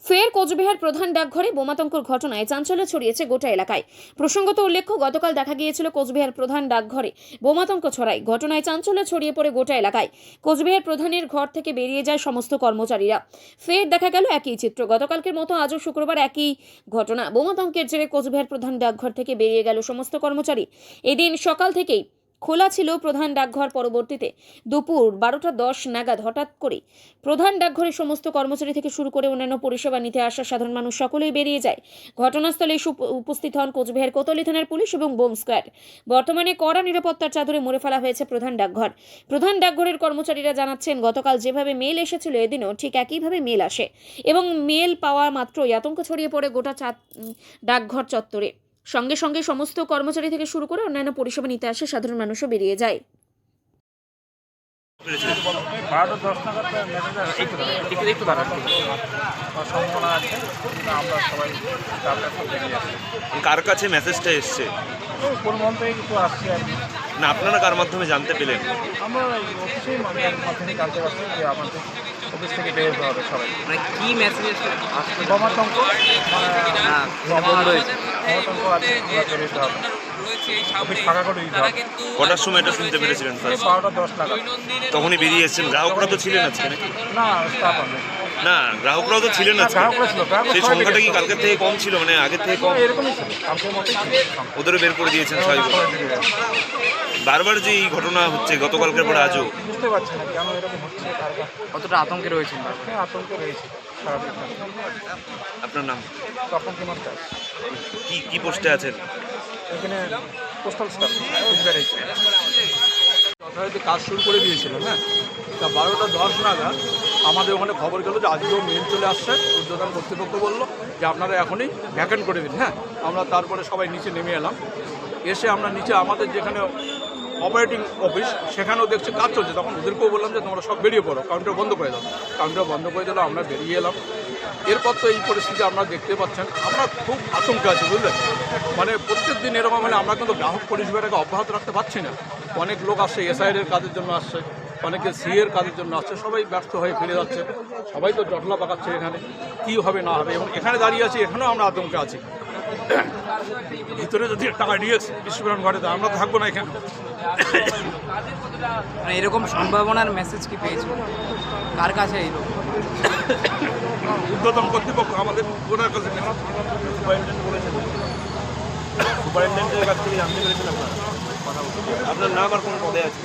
ফের কোচবিহার প্রধান ডাকঘরে বোমাতঙ্কর ঘটনায় চাঞ্চল্য ছড়িয়েছে গোটা এলাকায়। প্রসঙ্গত উল্লেখ্য, গতকাল দেখা গিয়েছিল কোচবিহার প্রধান ডাকঘরে বোমাতঙ্ক ছড়ায়। ঘটনায় চাঞ্চল্য ছড়িয়ে পড়ে গোটা এলাকায়। কোচবিহার প্রধানের ঘর থেকে বেরিয়ে যায় সমস্ত কর্মচারীরা। ফের দেখা গেল একই চিত্র। গতকালকের মতো আজও শুক্রবার একই ঘটনা। বোমাতঙ্কের জেরে কোচবিহার প্রধান ডাকঘর থেকে বেরিয়ে গেল সমস্ত কর্মচারী। এদিন সকাল থেকেই খোলা ছিল প্রধান ডাকঘর। পরবর্তীতে দুপুর 12:10 নাগাদ হঠাৎ করে প্রধান ডাকঘরের সমস্ত কর্মচারী থেকে শুরু করে অন্যান্য পরিষেবা নিতে আসা সাধারণ মানুষ সকলেই বেরিয়ে যায়। ঘটনাস্থলে উপস্থিত হন কোচবিহার কোতোয়ালি থানার পুলিশ এবং বোম স্কোয়াড। বর্তমানে কড়া নিরাপত্তার চাদরে মুড়ে ফেলা হয়েছে প্রধান ডাকঘর। প্রধান ডাকঘরের কর্মচারীরা জানাচ্ছেন, গতকাল যেভাবে মেল এসেছিল এদিনও ঠিক একইভাবে মেল আসে এবং মেল পাওয়া মাত্রই আতঙ্ক ছড়িয়ে পড়ে গোটা ডাকঘর চত্বরে। সঙ্গে সঙ্গে সমস্ত কর্মচারী থেকে শুরু করে অন্যান্য পরিষেবা নিতে আসে সাধারণ মানুষও বেরিয়ে যায়। 12:10 নাগাদ একটু দাঁড়ান সম্ভাবনা আছে। আমরা সবাই কার কাছে মেসেজটা এসছে? পরিবহন থেকে কিছু আসছে আর কি। না, আপনারা কার মাধ্যমে জানতে পেলেন? আমরা অফিসেই মাধ্যমে জানতে পারছি যে আমাদের অফিস থেকে বের হতে হবে সবাই। মানে কি মেসেজ আসছে? বোমাতঙ্ক বন্ধ হয়েছে। বোমাতঙ্ক আছে, বের হতে হবে। অফিস ফাঁকা করে দিতে হবে। কটার সময় এটা শুনতে পেরেছিলেন? 12:10 নাগাদ। তখনই বেরিয়ে এসেছেন। গ্রাহকরা তো ছিলেন আজকে নাকি? না, স্টাফ আমি না, গ্রাহকরাও তো ছিলেন আজকে। গ্রাহকরা ছিল, সেই সংখ্যাটা কি কালকের থেকে কম ছিল, মানে আগের থেকে কম? এরকমই ছিল, কালকের মতোই ছিল। ওদেরও বের করে দিয়েছেন সবাই? বারবার যে এই ঘটনা হচ্ছে গতকালকের পরে আজও, বুঝতে পারছি না কেন এরকম হচ্ছে, কার কাছে কতটা আতঙ্কে রয়েছেন? আতঙ্ক রয়েছে সারাদিন। আপনার নাম? তখন কি মাত্রা কি পোস্টে আছেন? এখানে পোস্টাল স্টাফ যথারীতি কাজ শুরু করে দিয়েছিলাম। হ্যাঁ, তা 12:10 নাগাদ আমাদের ওখানে খবর গেল যে আজকেও মেল চলে আসছে। উদ্বোধন কর্তৃপক্ষ বললো যে আপনারা এখনই ভ্যাকেন্ট করে দিন। হ্যাঁ, আমরা তারপরে সবাই নিচে নেমে এলাম। এসে আমরা নিচে আমাদের যেখানে অপারেটিং অফিস সেখানেও দেখছি কাজ চলছে। তখন ওদেরকেও বললাম যে তোমরা সব বেরিয়ে পড়ো, কাউন্টার বন্ধ করে দাও। কাউন্টার বন্ধ করে দিল, আমরা বেরিয়ে এলাম। এরপর তো এই পরিস্থিতি আপনারা দেখতে পাচ্ছেন। আমরা খুব আতঙ্কে আছি, বুঝলেন। মানে প্রত্যেক দিন এরকম হলে আমরা কিন্তু গ্রাহক পরিষেবাটাকে অব্যাহত রাখতে পারছি না। অনেক লোক আসছে, এসআইয়ের কাজের জন্য আসছে, অনেকে সিএর কাজের জন্য আসছে, সবাই ব্যস্ত হয়ে ফিরে যাচ্ছে। সবাই তো জটলা পাকাচ্ছে এখানে, কী হবে না হবে। এবং এখানে দাঁড়িয়ে আছি, এখানেও আমরা আতঙ্কে আছি। ভিতরে যদি টাকা বিস্ফোরণ ঘটে, আমরা থাকবো না এখানে। মানে এরকম সম্ভাবনার মেসেজ কি পেয়েছেন? কার কাছে এলো? উদ্বোধন কর্তৃপক্ষ আমাদের ওনার কাছে সুপারিনটেন্ডেন্টের কাছ থেকে জানতে পেরেছেন আপনারা? আপনার নাম আর কোন পদে আছে?